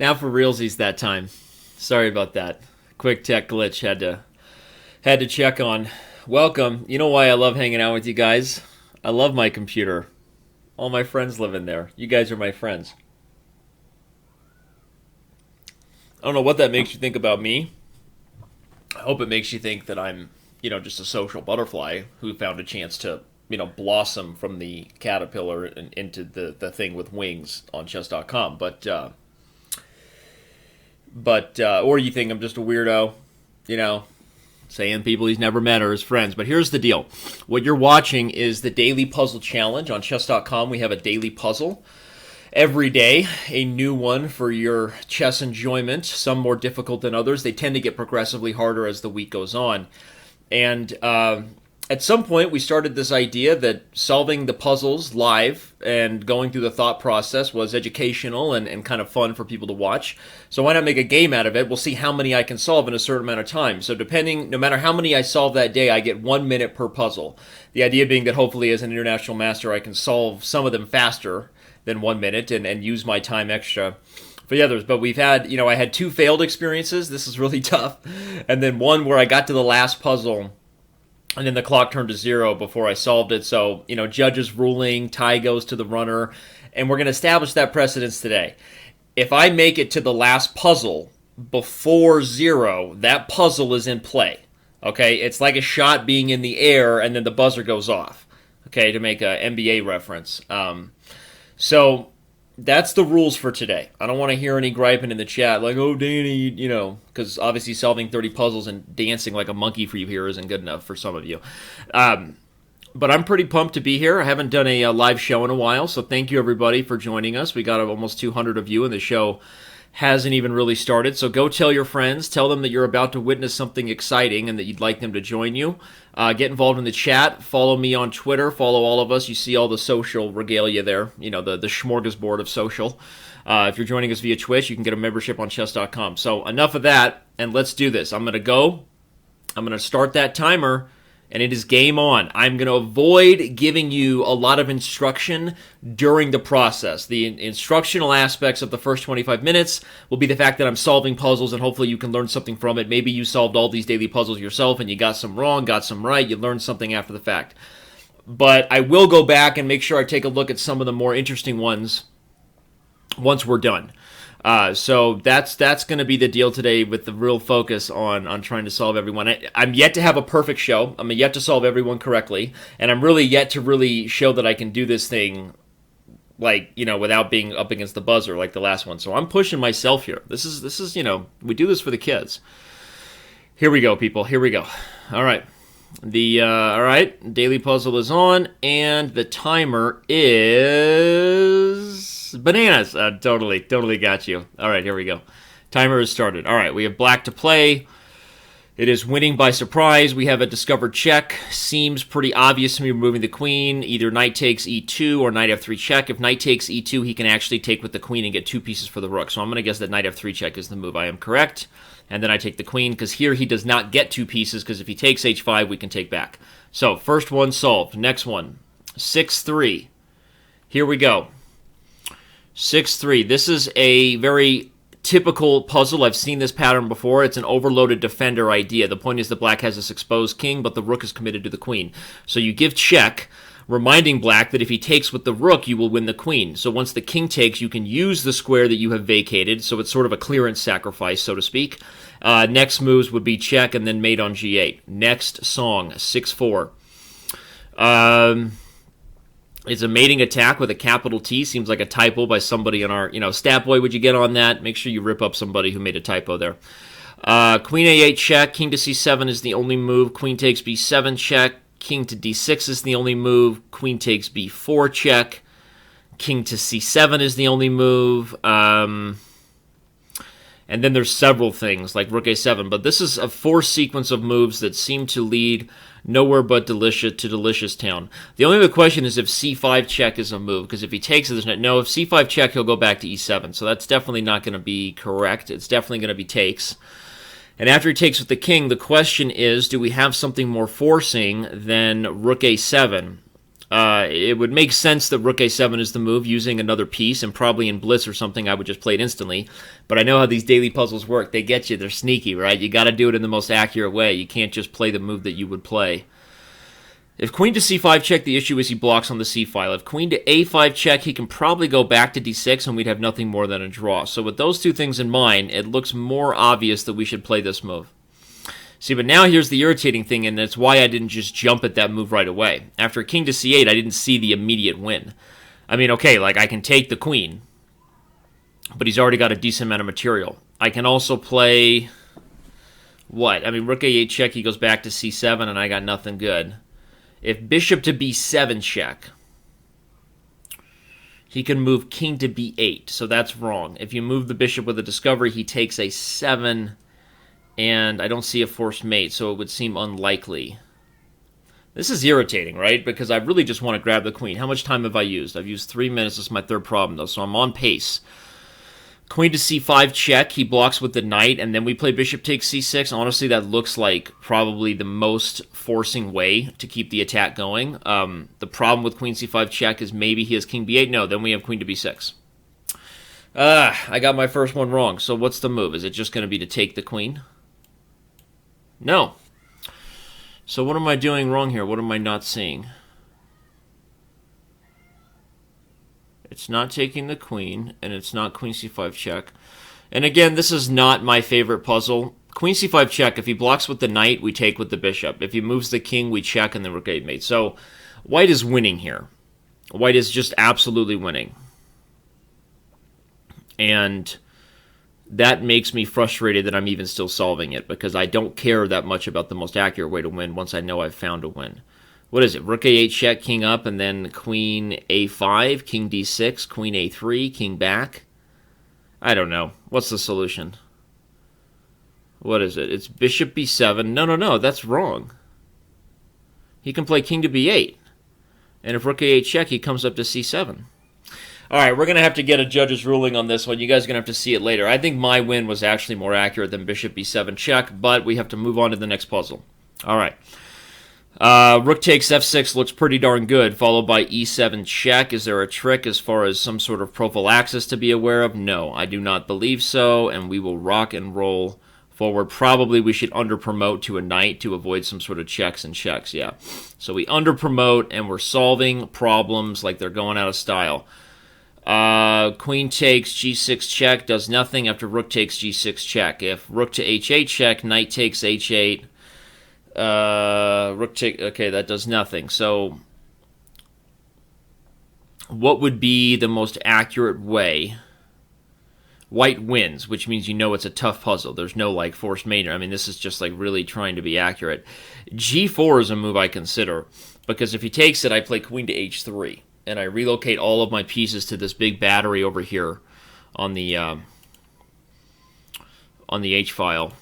Now for realsies that time. Sorry about that. Quick tech glitch had to check on. Welcome. You know why I love hanging out with you guys? I love my computer. All my friends live in there. You guys are my friends. I don't know what that makes you think about me. I hope it makes you think that I'm, just a social butterfly who found a chance to, blossom from the caterpillar and into the thing with wings on Chess.com. Or you think I'm just a weirdo, saying people he's never met are his friends. But here's the deal. What you're watching is the daily puzzle challenge on Chess.com. We have a daily puzzle every day, a new one for your chess enjoyment, some more difficult than others. They tend to get progressively harder as the week goes on. And at some point, we started this idea that solving the puzzles live and going through the thought process was educational and kind of fun for people to watch. So why not make a game out of it? We'll see how many I can solve in a certain amount of time. So no matter how many I solve that day, I get 1 minute per puzzle. The idea being that hopefully as an international master, I can solve some of them faster than 1 minute and use my time extra for the others. But we've had, I had 2 failed experiences. This is really tough. And then one where I got to the last puzzle and then the clock turned to 0 before I solved it. So, judges ruling, tie goes to the runner, and we're going to establish that precedence today. If I make it to the last puzzle before 0, that puzzle is in play. Okay, it's like a shot being in the air and then the buzzer goes off. Okay, to make an NBA reference. So that's the rules for today. I don't want to hear any griping in the chat like, oh, Danny, because obviously solving 30 puzzles and dancing like a monkey for you here isn't good enough for some of you. But I'm pretty pumped to be here. I haven't done a live show in a while, so thank you, everybody, for joining us. We got almost 200 of you, and the show hasn't even really started. So go tell your friends. Tell them that you're about to witness something exciting and that you'd like them to join you. Get involved in the chat. Follow me on Twitter. Follow all of us. You see all the social regalia there. The smorgasbord of social. If you're joining us via Twitch, you can get a membership on Chess.com. So enough of that, and let's do this. I'm going to start that timer, and it is game on. I'm going to avoid giving you a lot of instruction during the process. The instructional aspects of the first 25 minutes will be the fact that I'm solving puzzles, and hopefully you can learn something from it. Maybe you solved all these daily puzzles yourself, and you got some wrong, got some right. You learned something after the fact. But I will go back and make sure I take a look at some of the more interesting ones once we're done. So that's going to be the deal today, with the real focus on trying to solve everyone. I'm yet to have a perfect show. I'm yet to solve everyone correctly, and I'm really yet to really show that I can do this thing without being up against the buzzer like the last one. So I'm pushing myself here. This is we do this for the kids. Here we go, people. Here we go. All right. All right, daily puzzle is on, and the timer is bananas. Totally got you. All right, here we go. Timer is started. All right, we have black to play. It is winning by surprise. We have a discovered check. Seems pretty obvious to me removing the queen. Either knight takes e2 or knight f3 check. If knight takes e2, he can actually take with the queen and get 2 pieces for the rook. So I'm going to guess that knight f3 check is the move. I am correct. And then I take the queen, because here he does not get 2 pieces, because if he takes h5, we can take back. So first one solved. Next one, 6-3. Here we go. 6-3. This is a very typical puzzle. I've seen this pattern before. It's an overloaded defender idea. The point is that black has this exposed king, but the rook is committed to the queen. So you give check, reminding black that if he takes with the rook, you will win the queen. So once the king takes, you can use the square that you have vacated. So it's sort of a clearance sacrifice, so to speak. Next moves would be check and then mate on g8. Next song, 6-4. It's a mating attack with a capital T. Seems like a typo by somebody in our, stat boy, would you get on that? Make sure you rip up somebody who made a typo there. Queen a8 check. King to c7 is the only move. Queen takes b7 check. King to d6 is the only move. Queen takes b4 check. King to c7 is the only move. And then there's several things like rook a7. But this is a 4 sequence of moves that seem to lead nowhere but delicious town. The only other question is if c5 check is a move, because if he takes it, no. If c5 check, he'll go back to e7. So that's definitely not going to be correct. It's definitely going to be takes. And after he takes with the king, the question is, do we have something more forcing than rook a7? It would make sense that rook a7 is the move, using another piece, and probably in blitz or something I would just play it instantly. But I know how these daily puzzles work. They get you. They're sneaky, right? You got to do it in the most accurate way. You can't just play the move that you would play. If queen to c5 check, the issue is he blocks on the c file. If queen to a5 check, he can probably go back to d6, and we'd have nothing more than a draw. So with those two things in mind, it looks more obvious that we should play this move. See, but now here's the irritating thing, and that's why I didn't just jump at that move right away. After king to c8, I didn't see the immediate win. I mean, okay, like, I can take the queen, but he's already got a decent amount of material. I can also play... what? I mean, rook a8 check, he goes back to c7, and I got nothing good. If bishop to b7 check, he can move king to b8, so that's wrong. If you move the bishop with a discovery, he takes a7... and I don't see a forced mate, so it would seem unlikely. This is irritating, right? Because I really just want to grab the queen. How much time have I used? I've used 3 minutes. This is my third problem, though, so I'm on pace. Queen to c5 check. He blocks with the knight, and then we play bishop takes c6. Honestly, that looks like probably the most forcing way to keep the attack going. The problem with queen c5 check is maybe he has king b8. No, then we have queen to b6. I got my first one wrong. So what's the move? Is it just going to be to take the queen? No. So what am I doing wrong here? What am I not seeing? It's not taking the queen, and it's not queen c5 check. And again, this is not my favorite puzzle. Queen c5 check, if he blocks with the knight, we take with the bishop. If he moves the king, we check, and then rook 8 mate. So white is winning here. White is just absolutely winning. And that makes me frustrated that I'm even still solving it, because I don't care that much about the most accurate way to win once I know I've found a win. What is it? Rook a8 check, king up, and then queen a5, king d6, queen a3, king back. I don't know. What's the solution? What is it? It's bishop b7. No, that's wrong. He can play king to b8. And if rook a8 check, he comes up to c7. All right, we're going to have to get a judge's ruling on this one. You guys are going to have to see it later. I think my win was actually more accurate than bishop b7 check, but we have to move on to the next puzzle. All right. Rook takes f6 looks pretty darn good, followed by e7 check. Is there a trick as far as some sort of prophylaxis to be aware of? No, I do not believe so, and we will rock and roll forward. Probably we should under-promote to a knight to avoid some sort of checks and checks, yeah. So we under-promote, and we're solving problems like they're going out of style. Queen takes g6 check, does nothing after rook takes g6 check. If rook to h8 check, knight takes h8. Rook take, okay, that does nothing. So what would be the most accurate way? White wins, which means you know it's a tough puzzle. There's no like forced mate. I mean, this is just like really trying to be accurate. g4 is a move I consider, because if he takes it, I play queen to h3. And I relocate all of my pieces to this big battery over here on the H file.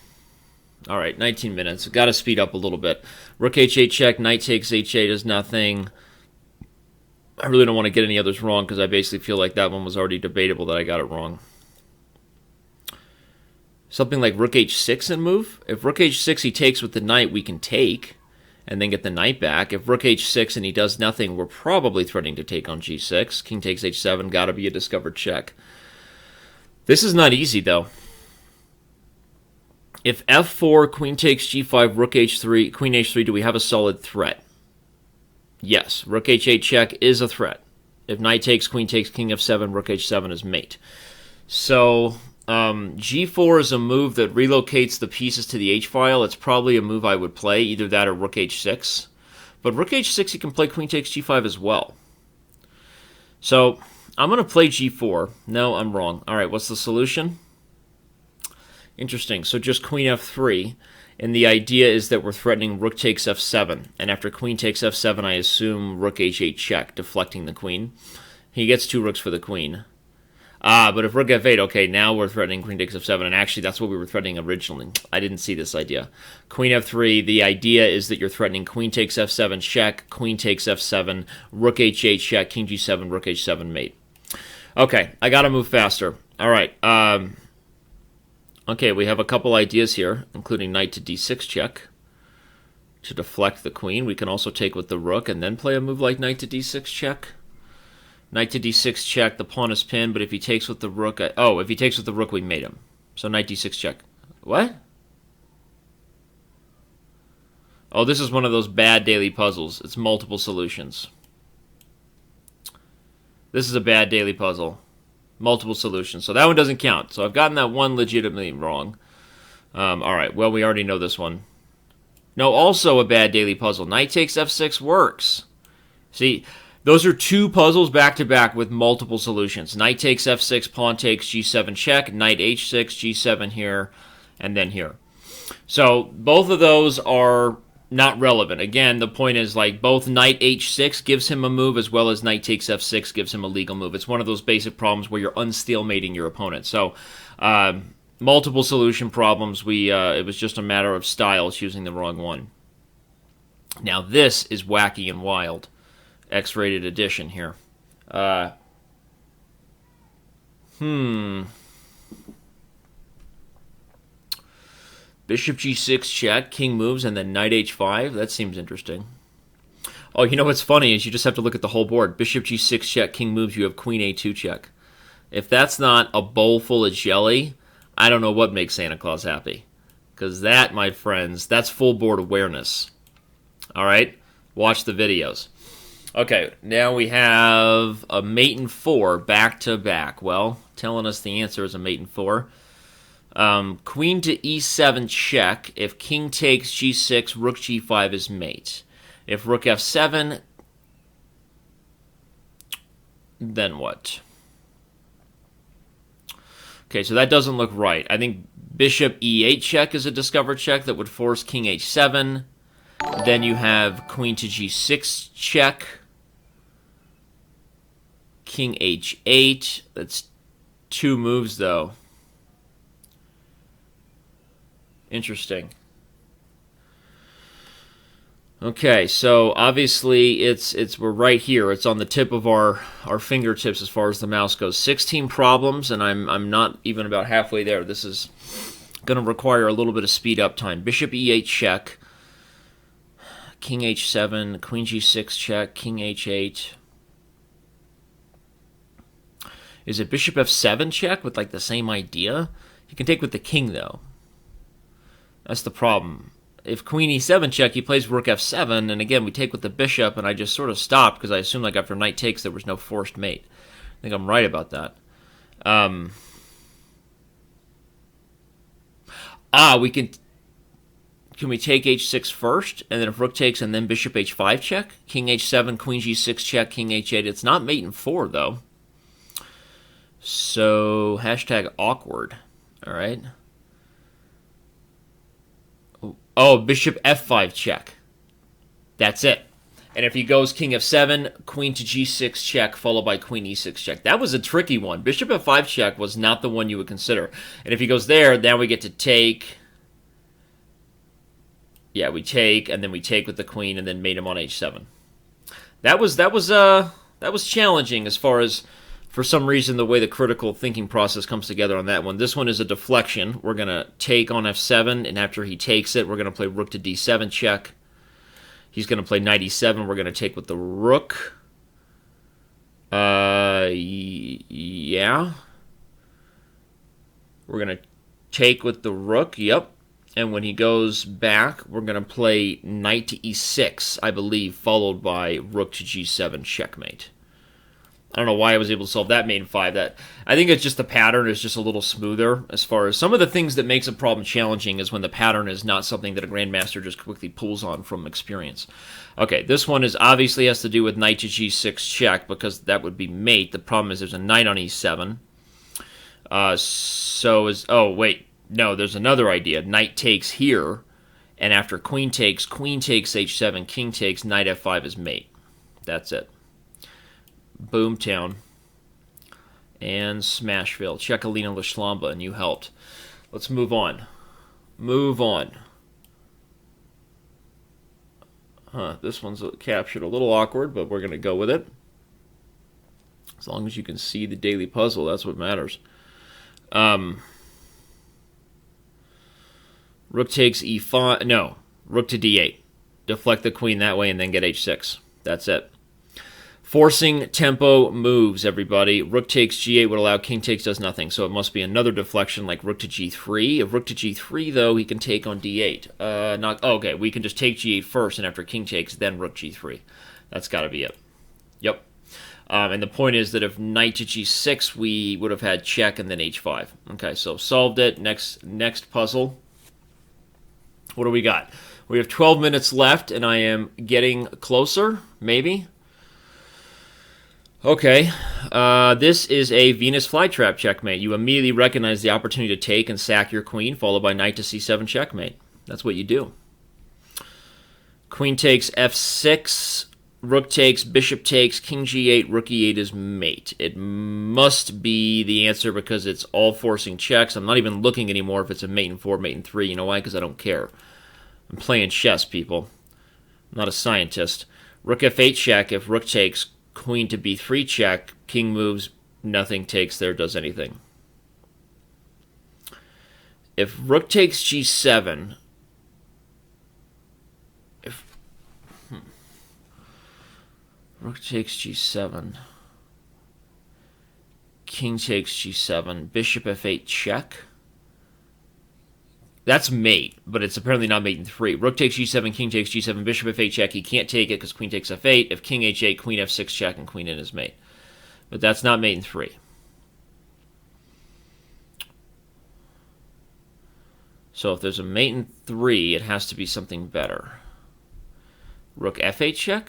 All right, 19 minutes. Got to speed up a little bit. Rook h8 check, knight takes h8 is nothing. I really don't want to get any others wrong, because I basically feel like that one was already debatable that I got it wrong. Something like rook h6 and move. If rook h6 he takes with the knight, we can take and then get the knight back. If rook h6 and he does nothing, we're probably threatening to take on g6. King takes h7, gotta be a discovered check. This is not easy, though. If f4, queen takes g5, rook h3, queen h3, do we have a solid threat? Yes, rook h8 check is a threat. If knight takes, queen takes, king f7, rook h7 is mate. So g4 is a move that relocates the pieces to the h-file. It's probably a move I would play, either that or rook h6. But rook h6, you can play queen takes g5 as well. So I'm going to play g4. No, I'm wrong. All right, what's the solution? Interesting. So just queen f3. And the idea is that we're threatening rook takes f7. And after queen takes f7, I assume rook h8 check, deflecting the queen. He gets 2 rooks for the queen. But if rook f8, okay, now we're threatening queen takes f7, and actually that's what we were threatening originally. I didn't see this idea. Queen f3, the idea is that you're threatening queen takes f7 check, queen takes f7, rook h8 check, king g7, rook h7 mate. Okay, I gotta move faster. All right, okay, we have a couple ideas here, including knight to d6 check. to deflect the queen. We can also take with the rook and then play a move like knight to d6 check. Knight to d6 check, the pawn is pinned, but if he takes with the rook... if he takes with the rook, we mate him. So knight d6 check. What? Oh, this is one of those bad daily puzzles. It's multiple solutions. This is a bad daily puzzle. Multiple solutions. So that one doesn't count. So I've gotten that one legitimately wrong. Alright, well, we already know this one. No, also a bad daily puzzle. Knight takes f6 works. See, those are two puzzles back-to-back with multiple solutions. Knight takes f6, pawn takes g7 check, knight h6, g7 here, and then here. So both of those are not relevant. Again, the point is, like, both knight h6 gives him a move as well as knight takes f6 gives him a legal move. It's one of those basic problems where you're unstalemating your opponent. So, multiple solution problems. It was just a matter of style, choosing the wrong one. Now this is wacky and wild. X-rated edition here. Bishop g6 check, king moves, and then knight h5. That seems interesting. Oh, you know what's funny is you just have to look at the whole board. Bishop g6 check, king moves, you have queen a2 check. If that's not a bowl full of jelly, I don't know what makes Santa Claus happy. Because that, my friends, that's full board awareness. Alright? Watch the videos. Okay, now we have a mate in 4 back-to-back. Well, telling us the answer is a mate in 4. Queen to e7 check. If king takes g6, rook g5 is mate. If rook f7, then what? Okay, so that doesn't look right. I think bishop e8 check is a discovered check that would force king h7. Then you have queen to g6 check. King h8. That's two moves, though. Interesting. Okay, so obviously we're right here. It's on the tip of our fingertips as far as the mouse goes. 16 problems, and I'm not even about halfway there. This is going to require a little bit of speed up time. Bishop e8 check. King h7, queen g6 check, king h8. Is it bishop f7 check with like the same idea? You can take with the king, though. That's the problem. If queen e7 check, he plays rook f7, and again, we take with the bishop, and I just sort of stopped because I assumed like after knight takes there was no forced mate. I think I'm right about that. We can we take h6 first, and then if rook takes, and then bishop h5 check? King h7, queen g6 check, king h8. It's not mate in 4, though. So, hashtag awkward. All right. Oh, bishop f5 check. That's it. And if he goes king f7, queen to g6 check, followed by queen e6 check. That was a tricky one. Bishop f5 check was not the one you would consider. And if he goes there, now we get to take. Yeah, we take, and then we take with the queen, and then mate him on h7. That was challenging as far as, for some reason, the way the critical thinking process comes together on that one. This one is a deflection. We're going to take on f7, and after he takes it, we're going to play rook to d7 check. He's going to play knight e7. We're going to take with the rook. Yeah. We're going to take with the rook. Yep. And when he goes back, we're going to play knight to e6, I believe, followed by rook to g7 checkmate. I don't know why I was able to solve that mate in 5. I think it's just the pattern is just a little smoother as far as some of the things that makes a problem challenging is when the pattern is not something that a grandmaster just quickly pulls on from experience. Okay, this one is obviously has to do with knight to g6 check because that would be mate. The problem is there's a knight on e7. No, there's another idea. Knight takes here, and after queen takes h7, king takes, knight f5 is mate. That's it. Boomtown. And Smashville. Chekalina Lashlamba, and you helped. Let's move on. This one's captured a little awkward, but we're going to go with it. As long as you can see the daily puzzle, that's what matters. Rook takes e5. No, rook to d8. deflect the queen that way and then get h6. That's it. Forcing tempo moves, everybody. Rook takes g8 would allow king takes does nothing, so it must be another deflection like rook to g3. If rook to g3, though, he can take on d8. Okay, we can just take g8 first, and after king takes, then rook g3. That's got to be it. Yep. And the point is that if knight to g6, we would have had check and then h5. Okay, so solved it. Next puzzle. What do we got? We have 12 minutes left, and I am getting closer, maybe. Okay, this is a Venus Flytrap checkmate. You immediately recognize the opportunity to take and sack your queen, followed by knight to c7 checkmate. That's what you do. Queen takes f6, rook takes, bishop takes, king g8, rook e8 is mate. It must be the answer because it's all forcing checks. I'm not even looking anymore if it's a mate in 4, mate in 3. You know why? Because I don't care. I'm playing chess, people. I'm not a scientist. Rook f8 check. If rook takes, queen to b3 check, king moves, nothing takes there, does anything. If rook takes g7, rook takes g7, king takes g7, bishop f8 check. That's mate, but it's apparently not mate in 3. Rook takes g7, king takes g7, bishop f8 check. He can't take it because queen takes f8. If king h8, queen f6 check, and queen in is mate. But that's not mate in 3. So if there's a mate in 3, it has to be something better. Rook f8 check.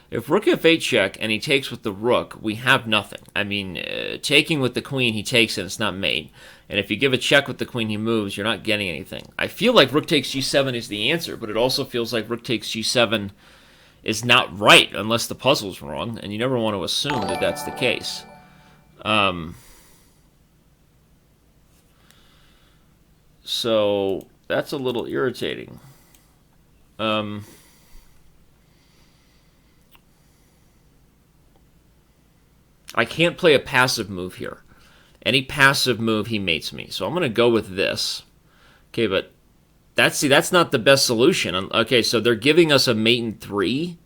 If rook f8 check and he takes with the rook, we have nothing. I mean, taking with the queen, he takes and it's not mate. And if you give a check with the queen, he moves, you're not getting anything. I feel like rook takes g7 is the answer, but it also feels like rook takes g7 is not right unless the puzzle's wrong, and you never want to assume that that's the case. So that's a little irritating. I can't play a passive move here. Any passive move, he mates me. So I'm going to go with this. Okay, but that's not the best solution. Okay, so they're giving us a mate in 3,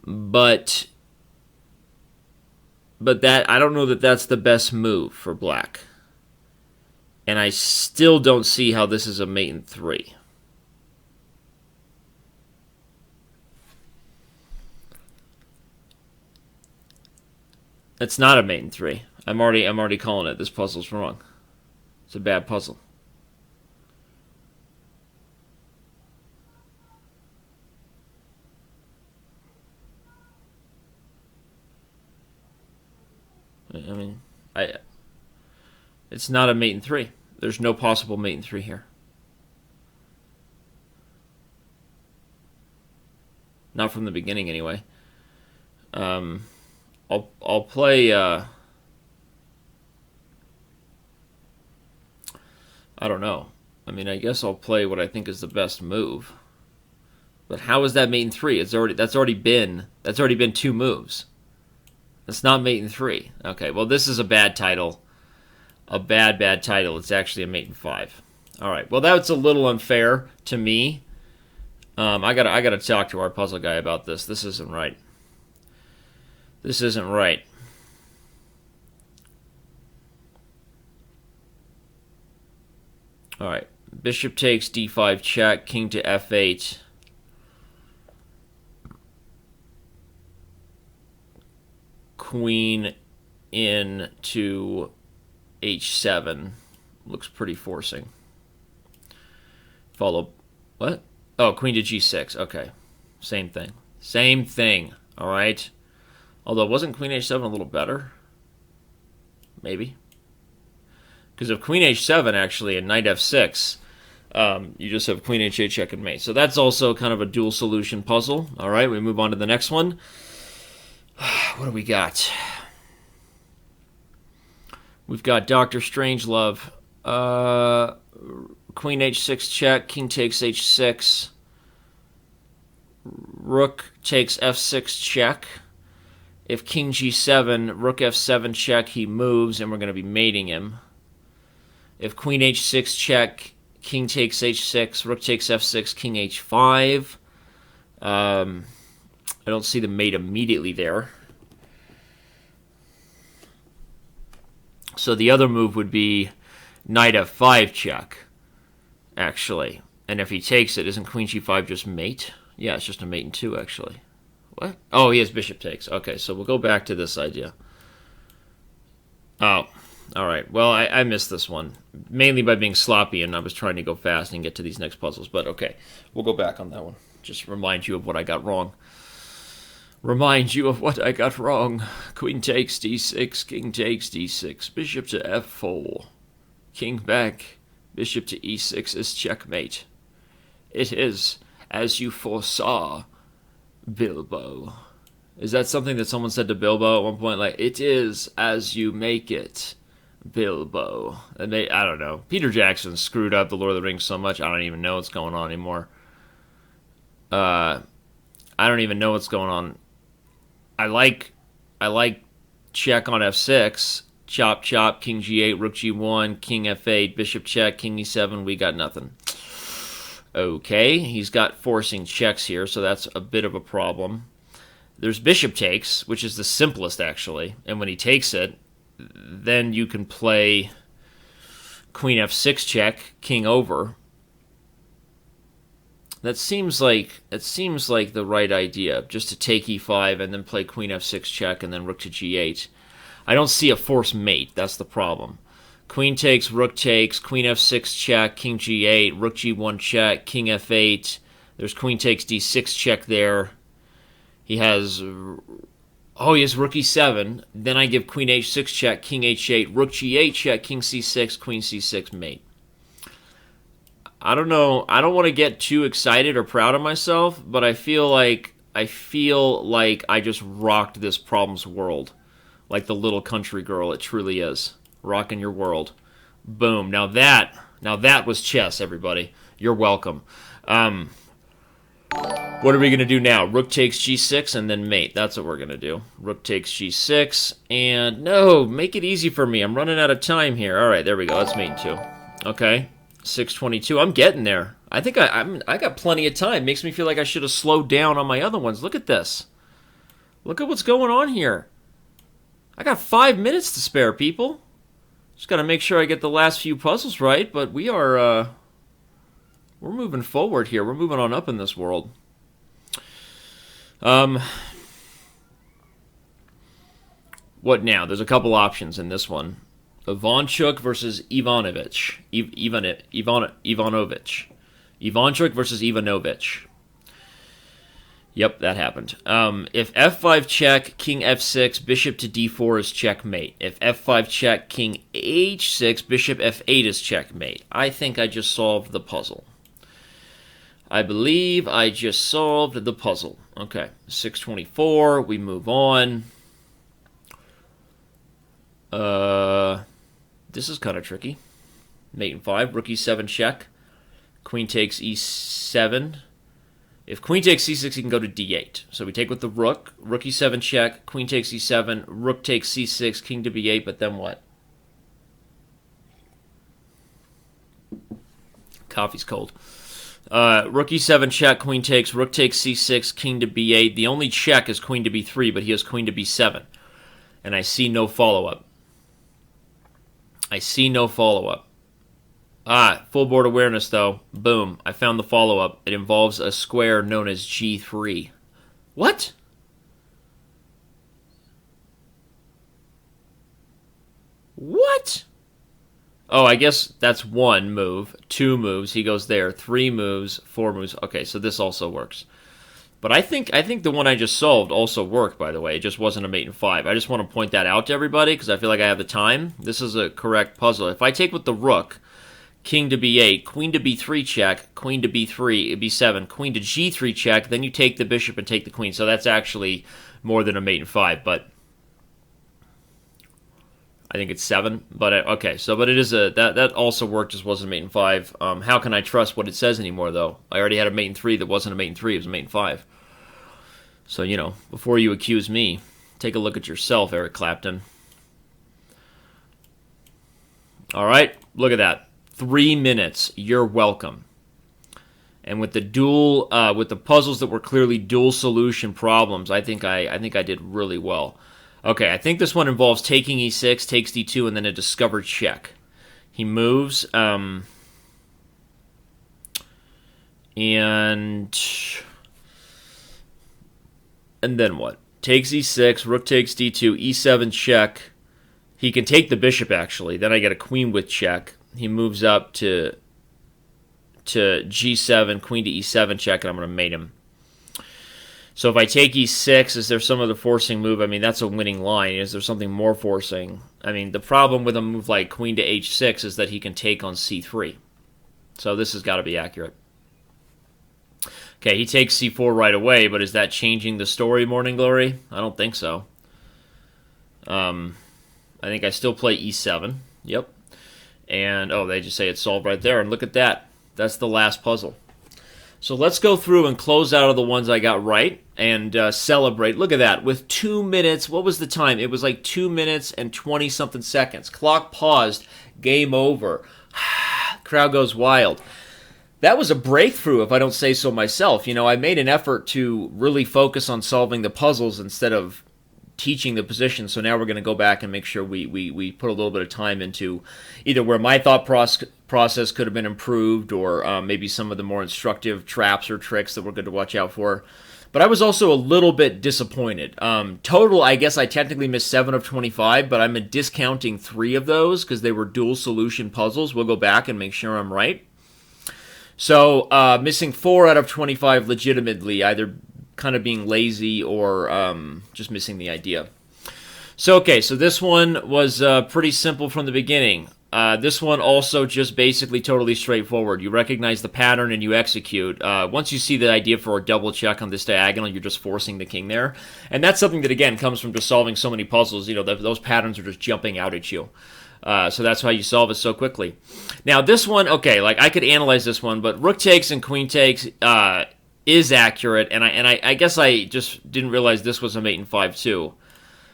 but that I don't know that that's the best move for black. And I still don't see how this is a mate in 3. It's not a mate in 3. I'm already calling it. This puzzle's wrong. It's a bad puzzle. I mean, it's not a mate in 3. There's no possible mate in 3 here. Not from the beginning, anyway. I'll play. I don't know. I mean, I guess I'll play what I think is the best move. But how is that mate in 3? That's already been 2 moves. That's not mate in 3. Okay, well this is a bad title. A bad title. It's actually a mate in 5. All right. Well, that's a little unfair to me. I gotta talk to our puzzle guy about this. This isn't right. This isn't right. All right. Bishop takes d5 check, king to f8. Queen in to h7. Looks pretty forcing. Follow. What? Oh, queen to g6. Okay. Same thing. Same thing. All right. Although, wasn't queen h7 a little better? Maybe. Because if queen h7, actually, and knight f6, you just have queen h8 check and mate. So that's also kind of a dual solution puzzle. All right, we move on to the next one. What do we got? We've got Dr. Strangelove. Queen h6 check, king takes h6. Rook takes f6 check. If king g7, rook f7 check, he moves, and we're going to be mating him. If queen h6 check, king takes h6, rook takes f6, king h5. I don't see the mate immediately there. So the other move would be knight f5 check, actually. And if he takes it, isn't queen g5 just mate? Yeah, it's just a mate in 2, actually. What? Oh, he has bishop takes. Okay, so we'll go back to this idea. Oh, all right. Well, I missed this one, mainly by being sloppy, and I was trying to go fast and get to these next puzzles. But okay, we'll go back on that one. Just remind you of what I got wrong. Queen takes d6, king takes d6, bishop to f4, king back, bishop to e6 is checkmate. It is as you foresaw, Bilbo. Is that something that someone said to Bilbo at one point? Like, it is as you make it, Bilbo. And I don't know. Peter Jackson screwed up the Lord of the Rings so much, I don't even know what's going on anymore. I don't even know what's going on. I like check on f6, chop chop, king g8, rook g1, king f8, bishop check, king e7. We got nothing. Okay, he's got forcing checks here, so that's a bit of a problem. There's bishop takes, which is the simplest actually, and when he takes it, then you can play queen f6 check, king over. That seems like the right idea, just to take e5 and then play queen f6 check and then rook to g8. I don't see a forced mate. That's the problem. Queen takes, rook takes, queen f6 check, king g8, rook g1 check, king f8. There's queen takes d6 check there. He has rook e7. Then I give queen h6 check, king h8, rook g8 check, king c6, queen c6 mate. I don't know. I don't want to get too excited or proud of myself, but I feel like I just rocked this problem's world, like the little country girl it truly is, rocking your world. Boom. Now that was chess, everybody. You're welcome. What are we gonna do now? Rook takes g6 and then mate. That's what we're gonna do. Rook takes g6 and no, make it easy for me. I'm running out of time here. All right, there we go. That's mate in 2. Okay. 6:22. I'm getting there. I think I got plenty of time. Makes me feel like I should have slowed down on my other ones. Look at this. Look at what's going on here. I got 5 minutes to spare, people. Just got to make sure I get the last few puzzles right, but we're moving forward here. We're moving on up in this world. What now? There's a couple options in this one. Ivanchuk versus Ivanovich. Ivanovich. Ivanchuk versus Ivanovich. Yep, that happened. If f5 check, king f6, bishop to d4 is checkmate. If f5 check, king h6, bishop f8 is checkmate. I think I just solved the puzzle. I believe I just solved the puzzle. Okay, 6:24. We move on. This is kind of tricky. Mate in 5, rook e7 check. Queen takes e7. If queen takes c6, he can go to d8. So we take with the rook. Rook e7 check. Queen takes e7. Rook takes c6. King to b8. But then what? Coffee's cold. Rook e7 check. Queen takes. Rook takes c6. King to b8. The only check is queen to b3, but he has queen to b7. And I see no follow-up. Full board awareness, though. Boom. I found the follow-up. It involves a square known as G3. What? What? Oh, I guess that's 1 move. 2 moves. He goes there. 3 moves. 4 moves. Okay, so this also works. But I think the one I just solved also worked, by the way. It just wasn't a mate in 5. I just want to point that out to everybody because I feel like I have the time. This is a correct puzzle. If I take with the rook, king to b8, queen to b3 check, queen to b3, b7, queen to g3 check, then you take the bishop and take the queen. So that's actually more than a mate in 5, but I think it's 7. But okay, but it is that also worked, just wasn't a mate in 5. How can I trust what it says anymore, though? I already had a mate in 3 that wasn't a mate in 3, it was a mate in 5. So, before you accuse me, take a look at yourself, Eric Clapton. All right, Look at that. 3 minutes. You're welcome. And with the with the puzzles that were clearly dual solution problems, I think I did really well. Okay, I think this one involves taking e6, takes d2, and then a discovered check. He moves, and then what? Takes e6, rook takes d2, e7 check. He can take the bishop, actually. Then I get a queen with check. He moves up to g7, queen to e7 check, and I'm going to mate him. So if I take e6, is there some other forcing move? I mean, that's a winning line. Is there something more forcing? I mean, the problem with a move like queen to h6 is that he can take on c3. So this has got to be accurate. Okay, he takes c4 right away, but is that changing the story, Morning Glory? I don't think so. I think I still play e7. Yep. And, oh, they just say it's solved right there. And look at that. That's the last puzzle. So let's go through and close out of the ones I got right and celebrate. Look at that. With 2 minutes, what was the time? It was like 2 minutes and 20-something seconds. Clock paused. Game over. Crowd goes wild. That was a breakthrough, if I don't say so myself. You know, I made an effort to really focus on solving the puzzles instead of teaching the position. So now we're going to go back and make sure we put a little bit of time into either where my thought process could have been improved or maybe some of the more instructive traps or tricks that we're good to watch out for. But I was also a little bit disappointed. Total, I guess I technically missed 7 of 25, but I'm discounting 3 of those because they were dual solution puzzles. We'll go back and make sure I'm right. So missing 4 out of 25 legitimately, either kind of being lazy or just missing the idea. So, okay, so this one was pretty simple from the beginning. This one also just basically totally straightforward. You recognize the pattern and you execute. Once you see the idea for a double check on this diagonal, you're just forcing the king there. And that's something that, again, comes from just solving so many puzzles. You know, those patterns are just jumping out at you. So that's why you solve it so quickly. Now, this one, okay, like I could analyze this one, but rook takes and queen takes is accurate, and I guess I just didn't realize this was a mate in 5-2.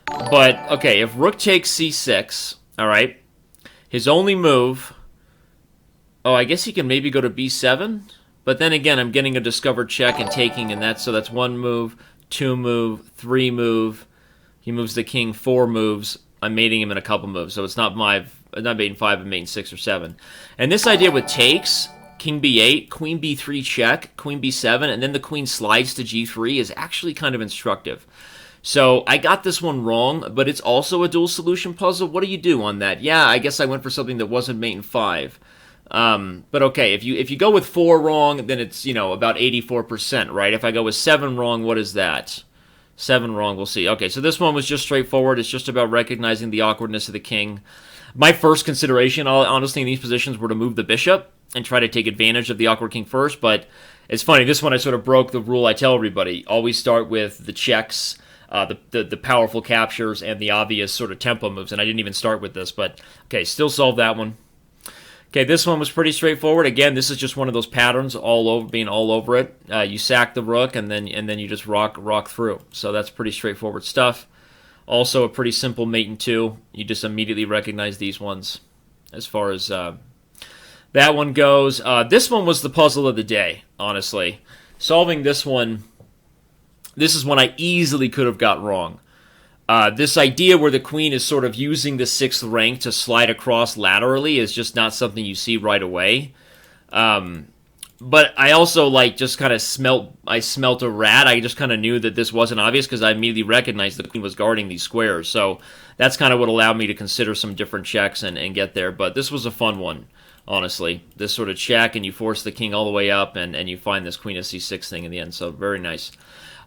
But, okay, if rook takes c6, all right, his only move, oh, I guess he can maybe go to b7, but then again, I'm getting a discovered check and taking, and so that's 1 move, 2 move, 3 move, he moves the king 4 moves, I'm mating him in a couple moves, so it's not mating 5, I'm mating 6 or 7. And this idea with takes, king b8, queen b3 check, queen b7, and then the queen slides to g3 is actually kind of instructive. So I got this one wrong, but it's also a dual solution puzzle. What do you do on that? Yeah, I guess I went for something that wasn't mate in 5. But okay, if you go with 4 wrong, then it's, you know, about 84%, right? If I go with 7 wrong, what is that? 7 wrong, we'll see. Okay, so this one was just straightforward. It's just about recognizing the awkwardness of the king. My first consideration, honestly, in these positions were to move the bishop and try to take advantage of the awkward king first, but it's funny, this one I sort of broke the rule I tell everybody. Always start with the checks, the powerful captures, and the obvious sort of tempo moves, and I didn't even start with this, but okay, still solved that one. Okay, this one was pretty straightforward. Again, this is just one of those patterns being all over it. You sack the rook, and then you just rock through. So that's pretty straightforward stuff. Also a pretty simple mate in 2. You just immediately recognize these ones as far as that one goes. This one was the puzzle of the day, honestly. Solving this one, this is one I easily could have got wrong. This idea where the queen is sort of using the 6th rank to slide across laterally is just not something you see right away. But I also just kind of smelt a rat. I just kind of knew that this wasn't obvious because I immediately recognized the queen was guarding these squares. So that's kind of what allowed me to consider some different checks and get there. But this was a fun one, honestly. This sort of check, and you force the king all the way up, and you find this queen of c6 thing in the end. So very nice.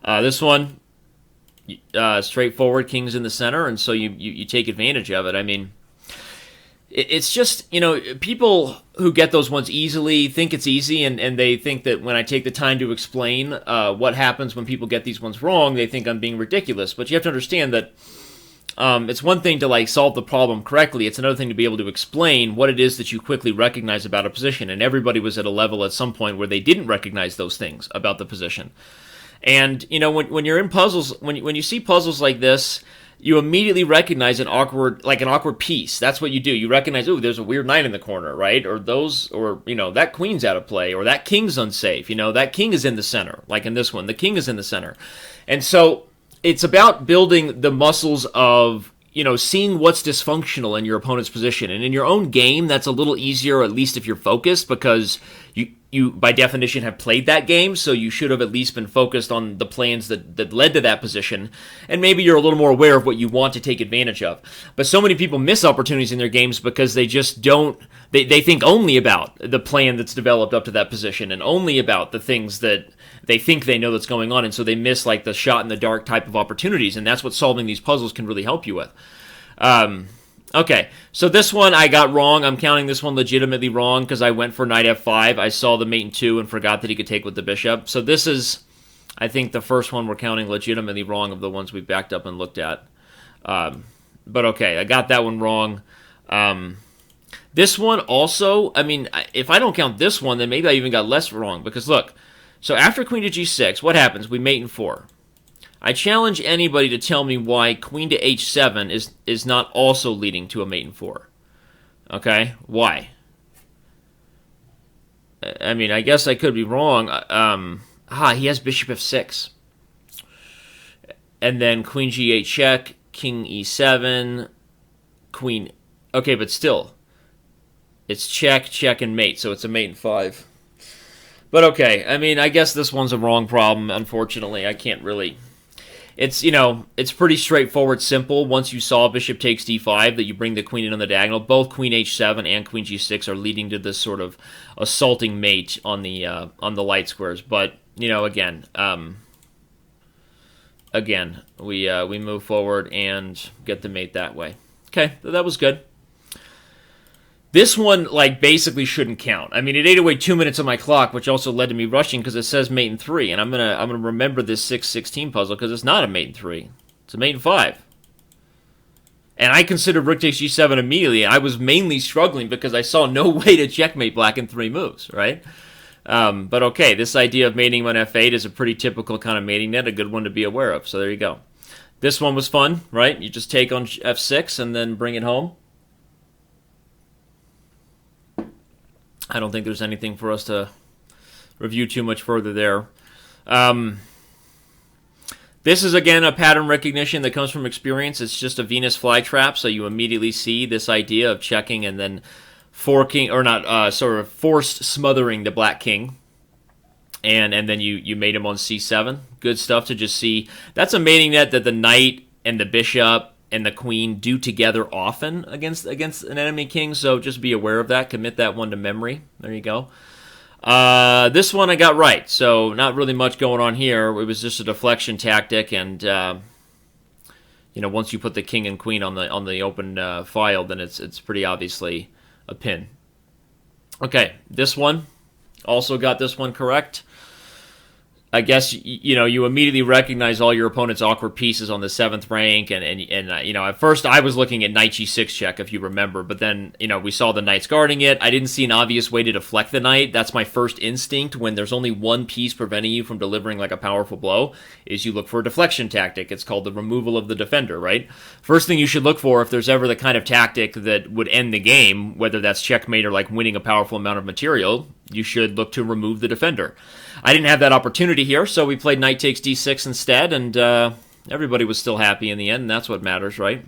This one, straightforward, king's in the center, and so you take advantage of it. I mean, it's just, you know, people who get those ones easily think it's easy, and they think that when I take the time to explain what happens when people get these ones wrong, they think I'm being ridiculous. But you have to understand that it's one thing to solve the problem correctly. It's another thing to be able to explain what it is that you quickly recognize about a position. And everybody was at a level at some point where they didn't recognize those things about the position. And, you know, when you're in puzzles, when you see puzzles like this, you immediately recognize an awkward piece. That's what you do. You recognize, oh, there's a weird knight in the corner, right? Or that queen's out of play, or that king's unsafe. That king is in the center. Like in this one, the king is in the center. And so it's about building the muscles of, seeing what's dysfunctional in your opponent's position. And in your own game, that's a little easier, at least if you're focused, because you by definition have played that game, so you should have at least been focused on the plans that led to that position, and maybe you're a little more aware of what you want to take advantage of. But so many people miss opportunities in their games because they just don't, they think only about the plan that's developed up to that position, and only about the things that they think they know that's going on, and so they miss like the shot in the dark type of opportunities, and that's what solving these puzzles can really help you with. Okay, so this one I got wrong. I'm counting this one legitimately wrong because I went for knight f5. I saw the mate in 2 and forgot that he could take with the bishop. So this is, I think, the first one we're counting legitimately wrong of the ones we backed up and looked at. But okay, I got that one wrong. This one also, if I don't count this one, then maybe I even got less wrong. Because look, so after queen to g6, what happens? We mate in 4. I challenge anybody to tell me why queen to h7 is not also leading to a mate in 4. Okay? Why? I guess I could be wrong. He has bishop f6. And then queen g8 check, king e7, queen... Okay, but still. It's check, check, and mate, so it's a mate in 5. But okay, I guess this one's a wrong problem, unfortunately. I can't really... It's pretty straightforward, simple. Once you saw bishop takes d5, that you bring the queen in on the diagonal. Both queen h7 and queen g6 are leading to this sort of assaulting mate on the light squares. But again, we move forward and get the mate that way. Okay, that was good. This one, basically shouldn't count. It ate away 2 minutes of my clock, which also led to me rushing because it says mate in 3, and I'm gonna remember this 6-16 puzzle because it's not a mate in 3. It's a mate in 5. And I considered rook takes g7 immediately. I was mainly struggling because I saw no way to checkmate black in 3 moves, right? But okay, this idea of mating on f8 is a pretty typical kind of mating net, a good one to be aware of. So there you go. This one was fun, right? You just take on f6 and then bring it home. I don't think there's anything for us to review too much further there. This is, again, a pattern recognition that comes from experience. It's just a Venus flytrap, so you immediately see this idea of checking and then forking, or not, sort of forced smothering the black king. And then you mate him on c7. Good stuff to just see. That's a mating net that the knight and the bishop and the queen do together often against an enemy king, so just be aware of that. Commit that one to memory. There you go. This one I got right, so not really much going on here. It was just a deflection tactic, and once you put the king and queen on the open file, then it's pretty obviously a pin. Okay, this one also got this one correct. I guess, you immediately recognize all your opponent's awkward pieces on the 7th rank, and at first I was looking at knight g6 check, if you remember, but then, we saw the knights guarding it. I didn't see an obvious way to deflect the knight. That's my first instinct when there's only one piece preventing you from delivering like a powerful blow, is you look for a deflection tactic. It's called the removal of the defender, right? First thing you should look for, if there's ever the kind of tactic that would end the game, whether that's checkmate or like winning a powerful amount of material, you should look to remove the defender. I didn't have that opportunity here, so we played knight takes d6 instead, and everybody was still happy in the end, and that's what matters, right?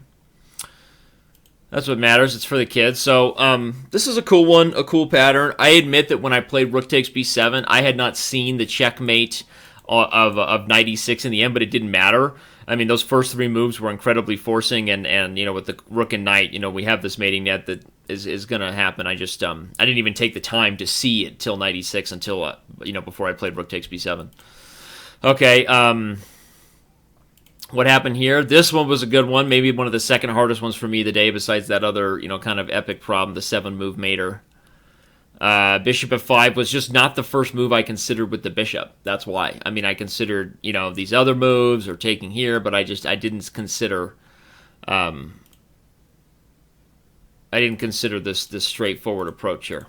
That's what matters. It's for the kids. So this is a cool one, a cool pattern. I admit that when I played rook takes b7, I had not seen the checkmate of knight e6 in the end, but it didn't matter. Those first 3 moves were incredibly forcing, and with the rook and knight, we have this mating net that is going to happen. I just I didn't even take the time to see it till knight e6 until before I played rook takes b7. Okay, what happened here? This one was a good one, maybe one of the second hardest ones for me today, besides that other kind of epic problem, the 7-move mater. Bishop f5 was just not the first move I considered with the bishop. That's why. I considered, these other moves or taking here, but I didn't consider this straightforward approach here.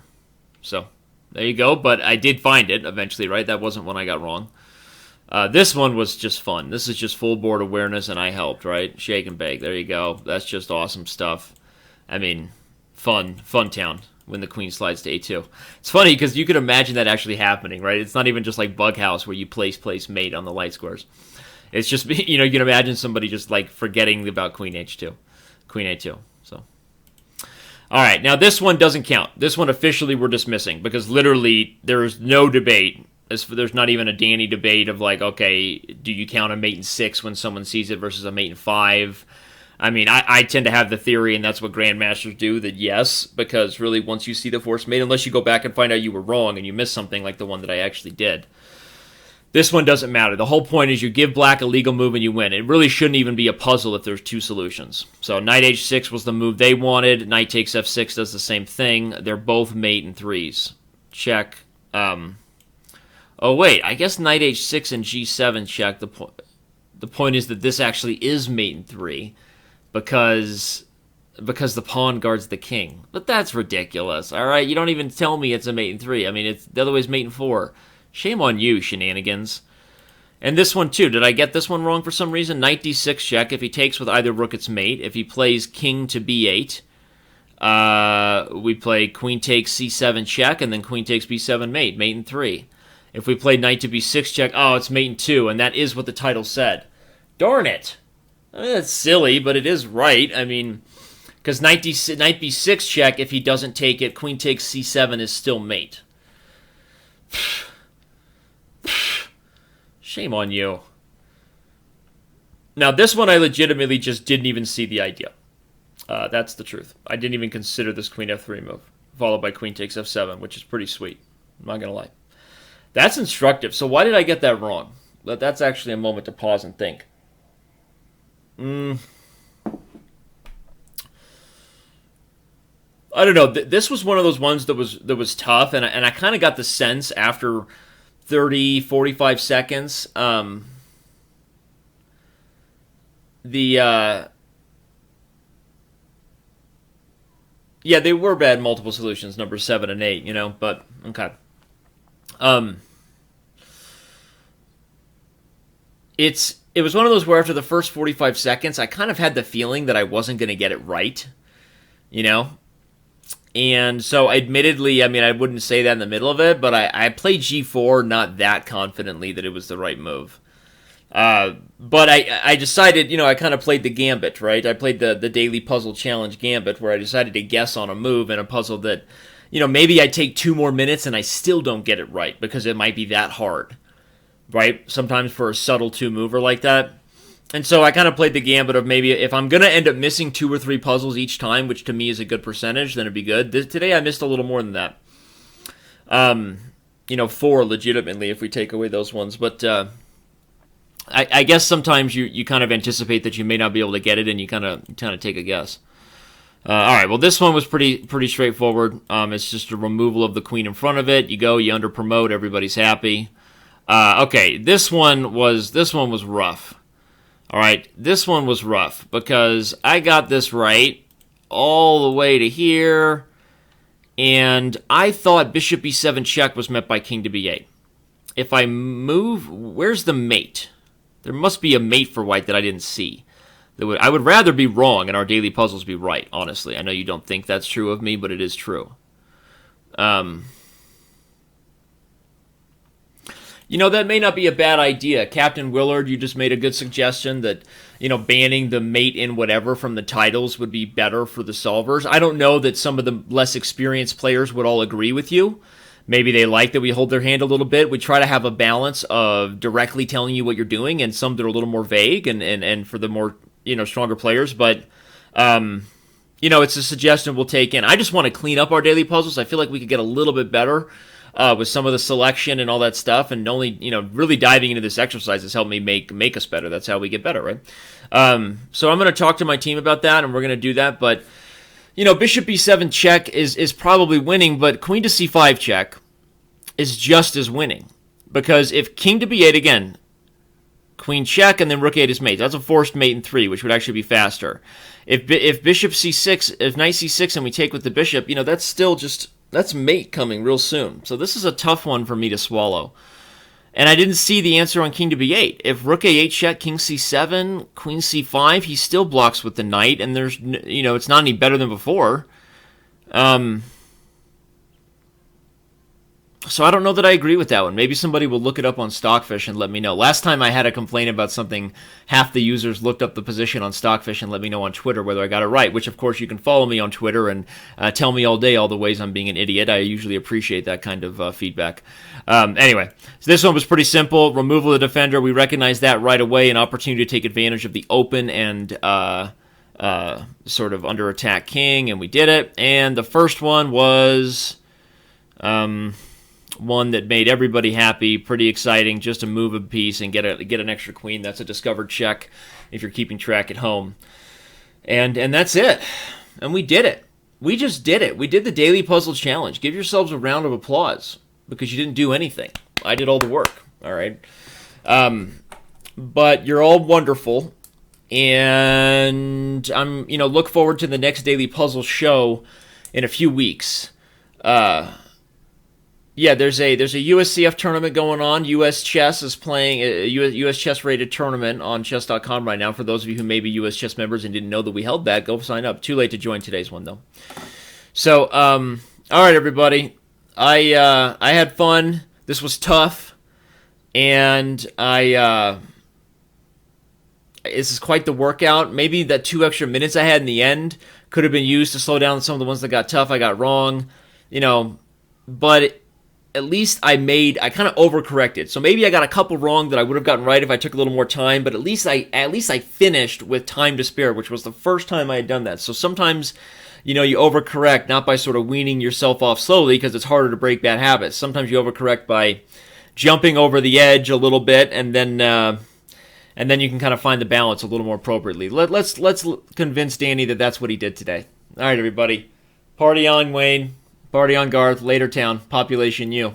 So, there you go, but I did find it eventually, right? That wasn't one I got wrong. This one was just fun. This is just full board awareness, and I helped, right? Shake and bake. There you go. That's just awesome stuff. I mean, fun town when the queen slides to a2. It's funny because you could imagine that actually happening, right? It's not even just like Bug House where you place mate on the light squares. It's just, you can imagine somebody just like forgetting about queen h2, queen a2. So, all right, now this one doesn't count. This one officially we're dismissing because literally there is no debate. There's not even a Danny debate of like, okay, do you count a mate in 6 when someone sees it versus a mate in 5? I mean, I tend to have the theory, and that's what grandmasters do, that yes, because really once you see the forced mate, unless you go back and find out you were wrong and you missed something like the one that I actually did, this one doesn't matter. The whole point is you give black a legal move and you win. It really shouldn't even be a puzzle if there's 2 solutions. So knight h6 was the move they wanted. Knight takes f6 does the same thing. They're both mate in 3s. Check. Oh, wait. I guess knight h6 and g7 check. The point is that this actually is mate in 3 because the pawn guards the king. But that's ridiculous, all right? You don't even tell me it's a mate in 3. I mean, the other way is mate in 4. Shame on you, shenanigans. And this one, too. Did I get this one wrong for some reason? Knight d6 check. If he takes with either rook, it's mate. If he plays king to b8, we play queen takes c7 check, and then queen takes b7 mate in 3. If we play knight to b6 check, oh, it's mate in 2, and that is what the title said. Darn it. I mean, that's silly, but it is right. I mean, because knight b6 check, if he doesn't take it, queen takes c7 is still mate. Shame on you. Now, this one I legitimately just didn't even see the idea. That's the truth. I didn't even consider this queen f3 move, followed by queen takes f7, which is pretty sweet. I'm not going to lie. That's instructive. So why did I get that wrong? That's actually a moment to pause and think. I don't know. This was one of those ones that was tough, and I kind of got the sense after 30, 45 seconds. Yeah, they were bad multiple solutions, number 7 and 8, but okay. It was one of those where after the first 45 seconds, I kind of had the feeling that I wasn't going to get it right, And so, admittedly, I mean, I wouldn't say that in the middle of it, but I played g4 not that confidently that it was the right move. But I decided, I kind of played the gambit, right? I played the daily puzzle challenge gambit where I decided to guess on a move in a puzzle that, maybe I take 2 more minutes and I still don't get it right because it might be that hard, right? Sometimes for a subtle 2 mover like that. And so I kind of played the gambit of maybe if I'm going to end up missing 2 or 3 puzzles each time, which to me is a good percentage, then it'd be good. Today I missed a little more than that. 4 legitimately if we take away those ones. But I guess sometimes you kind of anticipate that you may not be able to get it and you kind of take a guess. All right, well, this one was pretty straightforward. It's just a removal of the queen in front of it. You under promote, everybody's happy. Okay, this one was rough. All right, this one was rough because I got this right all the way to here, and I thought bishop b7 check was met by king to b8. If I move, where's the mate? There must be a mate for white that I didn't see. I would rather be wrong and our daily puzzles be right, honestly. I know you don't think that's true of me, but it is true. That may not be a bad idea. Captain Willard, you just made a good suggestion that, banning the mate in whatever from the titles would be better for the solvers. I don't know that some of the less experienced players would all agree with you. Maybe they like that we hold their hand a little bit. We try to have a balance of directly telling you what you're doing and some that are a little more vague and for the more, stronger players. But, it's a suggestion we'll take in. I just want to clean up our daily puzzles. I feel like we could get a little bit better with some of the selection and all that stuff, and only really diving into this exercise has helped me make us better. That's how we get better, right? So I'm going to talk to my team about that, and we're going to do that. But bishop b7 check is probably winning, but queen to c5 check is just as winning because if king to b8 again, queen check, and then rook 8 is mate. That's a forced mate in 3, which would actually be faster. If bishop c6, if knight c6, and we take with the bishop, that's still that's mate coming real soon. So this is a tough one for me to swallow. And I didn't see the answer on king to b8. If rook a8 check, king c7, queen c5, he still blocks with the knight, and there's, it's not any better than before. So I don't know that I agree with that one. Maybe somebody will look it up on Stockfish and let me know. Last time I had a complaint about something, half the users looked up the position on Stockfish and let me know on Twitter whether I got it right, which, of course, you can follow me on Twitter and tell me all day all the ways I'm being an idiot. I usually appreciate that kind of feedback. Anyway, so this one was pretty simple. Removal of the defender. We recognize that right away, an opportunity to take advantage of the open and sort of under attack king, and we did it. And the first one was one that made everybody happy, pretty exciting, just to move a piece and get an extra queen. That's a discovered check if you're keeping track at home. And that's it. And we did it. We just did it. We did the Daily Puzzle Challenge. Give yourselves a round of applause because you didn't do anything. I did all the work, all right? But you're all wonderful. And I'm, look forward to the next Daily Puzzle show in a few weeks. Yeah, there's a USCF tournament going on. US Chess is playing a US Chess rated tournament on Chess.com right now. For those of you who may be US Chess members and didn't know that we held that, go sign up. Too late to join today's one though. So, all right, everybody. I had fun. This was tough, and this is quite the workout. Maybe that 2 extra minutes I had in the end could have been used to slow down some of the ones that got tough. I got wrong, but at least I kind of overcorrected. So maybe I got a couple wrong that I would have gotten right if I took a little more time, but at least I finished with time to spare, which was the first time I had done that. So sometimes, you overcorrect not by sort of weaning yourself off slowly because it's harder to break bad habits. Sometimes you overcorrect by jumping over the edge a little bit, and then you can kind of find the balance a little more appropriately. Let's convince Danny that that's what he did today. All right, everybody. Party on, Wayne. Party on, Garth. Later town. Population U.